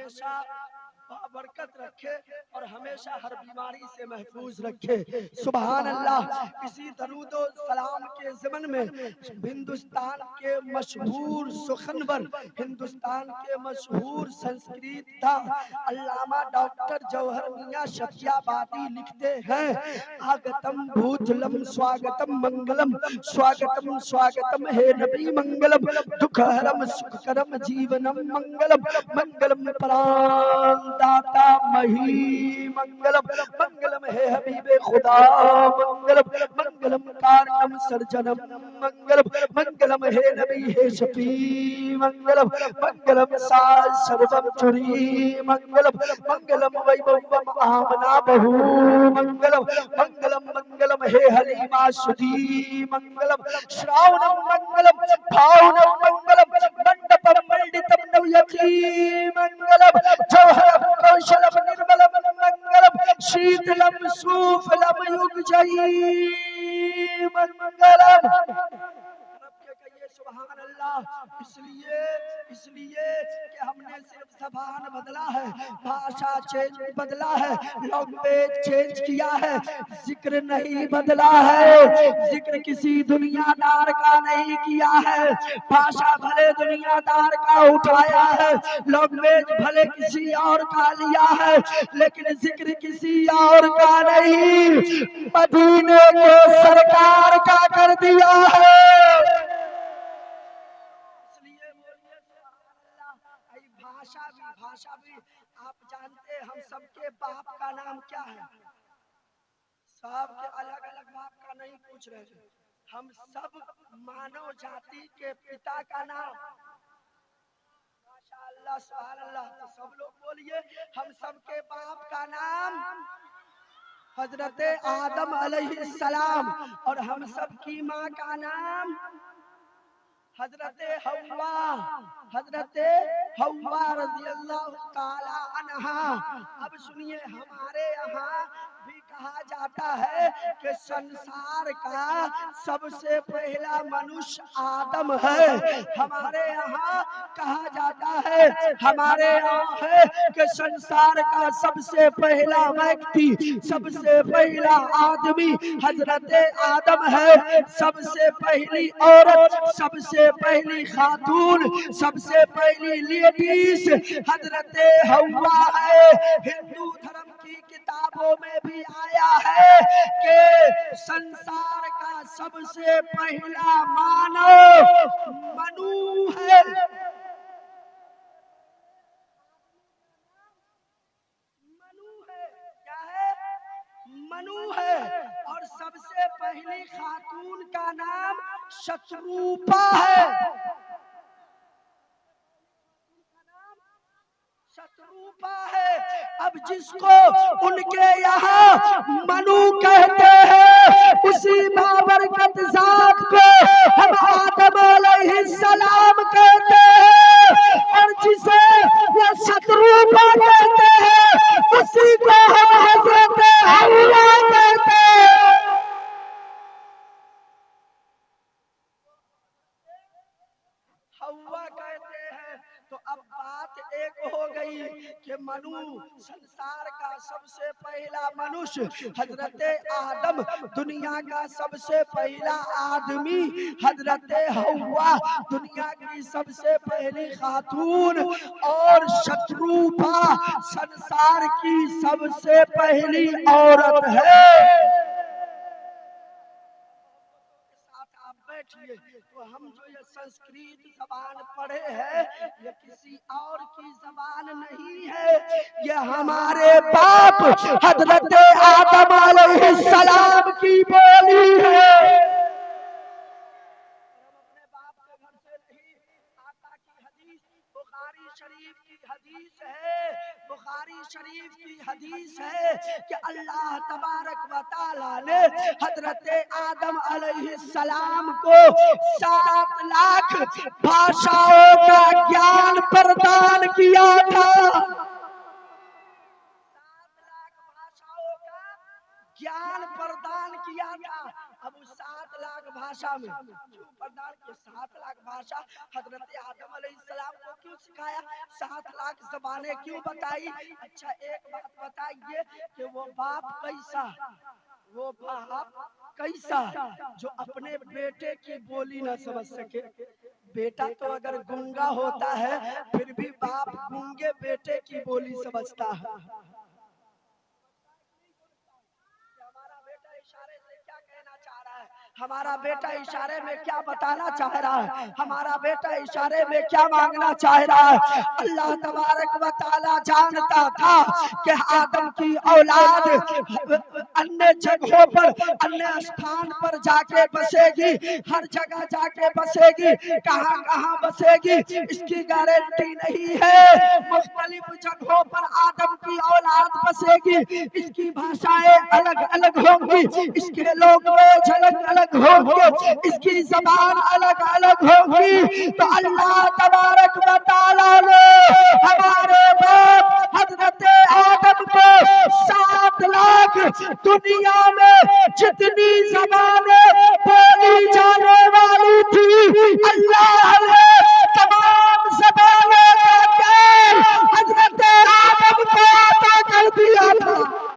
हमेशा बरकत रखे और हमेशा हर बीमारी से महफूज रखे। सुभान अल्लाह। इसी दरूद और सलाम के ज़मन में हिंदुस्तान के मशहूर सुखनवर, हिंदुस्तान के मशहूर संस्कृतज्ञ अल्लामा डॉक्टर जौहर मियां शफियाबादी लिखते हैं, आगतम भूतलम स्वागतम मंगलम, स्वागतम स्वागतम हे नबी मंगलम, दुखहरम सुखकरम जीवनम मंगलम, मंगलम प्राण दाता मही मंगलम, मंगलम हे हबीबे खुदा मंगलम, मंगलम कारणम सर्जनम मंगलम, मंगलम हे नबी हे शफी मंगलम, मंगलम साज सर्वम चुरी मंगलम, मंगलम वैभवम आमना बहु मंगलम, मंगलम मंगलम हे हलीमा सुधी मंगलम, श्रावणम मंगलम भावनम मंगलम, मंडपम मंडितम नवयती मंगलम, जौहरम कौशलम निर्मलम मंगलम, शीतलम सूफलम युगजयी मंगलम। सुभान अल्लाह। इसलिए कि हमने सिर्फ ज़बान बदला है, भाषा चेंज बदला है, लैंग्वेज चेंज किया है, जिक्र नहीं बदला है। जिक्र किसी दुनियादार का नहीं किया है, भाषा भले दुनियादार का उठाया है, लैंग्वेज भले किसी और का लिया है, लेकिन जिक्र किसी और का नहीं, मदीने के सरकार का कर दिया है। भाषा भी आप जानते हैं, हम सबके बाप का नाम क्या है? सबके अलग अलग बाप का नहीं पूछ रहे हैं, हम सब मानव जाति के पिता का नाम। माशाअल्लाह सुभान अल्लाह। तो सब लोग बोलिए, हम सबके बाप का नाम हजरत आदम अलैहिस्सलाम, और हम सब की माँ का नाम हजरत हव्वा, हजरत हव्वा रज़ियल्लाहु ताला अन्हा। अब सुनिए, हमारे यहाँ भी कहा जाता है कि संसार का सबसे पहला मनुष्य आदम है। हमारे यहाँ कहा जाता है, हमारे यहाँ है कि संसार का सबसे पहला व्यक्ति, सबसे पहला आदमी हजरत आदम है। सबसे पहली औरत, सबसे पहली खातून, सबसे पहली लेडीज हजरत हव्वा है। हिंदू धर्म की किताबों में भी आया है कि संसार का सबसे पहला मानव मनु है। मनु है, क्या है? मनु है। और सबसे पहली खातून का नाम शत्रुपा है। शत्रुपा है। अब जिसको उनके यहाँ मनु कहते हैं, उसी बाबरकत जात को हम आदम अलैहिस्सलाम कहते हैं, और जिसे वो शत्रुपा कहते हैं, उसी को हम हजरत हव्वा कहते हैं। हव्वा कहते हैं। तो अब बात एक हो गई कि मनु संसार का सबसे पहला मनुष्य हजरत आदम, दुनिया का सबसे पहला आदमी हजरत हव्वा, दुनिया की सबसे पहली खातून, और शत्रुपा संसार की सबसे पहली औरत है। बैठिए। तो हम जो ये संस्कृत जबान पढ़े हैं, ये किसी और की जबान नहीं है, ये हमारे बाप हजरत आदम अलैहिस्सलाम की बोली है। अपने बाप के घर से नहीं, आका की हदीस बुखारी शरीफ की हदीस है, बुखारी शरीफ की हदीस है कि अल्लाह तबारक व तआला ने हजरत आदम अलैहिस्सलाम को 7 लाख भाषाओं का ज्ञान प्रदान किया था। 7 लाख भाषाओं का ज्ञान प्रदान किया था। अब उस 7 लाख भाषा में क्यों प्रदान के 7 लाख भाषा हजरत आदम अलैहिस्सलाम को क्यों सिखाया, 7 लाख ज़बानें क्यों बताई। अच्छा एक बात बताइए कि वो बाप कैसा, वो बाप कैसा जो अपने बेटे की बोली ना समझ सके। बेटा तो अगर गूंगा होता है फिर भी बाप गूंगे बेटे की बोली समझता है। हमारा बेटा इशारे से क्या कहना चाह रहा है, हमारा बेटा इशारे में क्या बताना चाह रहा है, हमारा बेटा इशारे में क्या मांगना चाह रहा है। अल्लाह तबारक व तआला जानता था कि आदम की औलाद अन्य जगहों पर, अन्य स्थान पर जाके बसेगी, हर जगह जाके बसेगी, कहां कहां बसेगी इसकी गारंटी नहीं है। मुख्तलिफ जगहों पर आदम की औलाद बसेगी, इसकी भाषाएं अलग अलग होंगी, इसके लोग अलग अलग होंगे, इसकी जबान अलग अलग होगी। तो अल्लाह तबारक व तआला ने हमारे बाप हजरत आदम को 7 लाख दुनिया में जितनी जबानें बोली जाने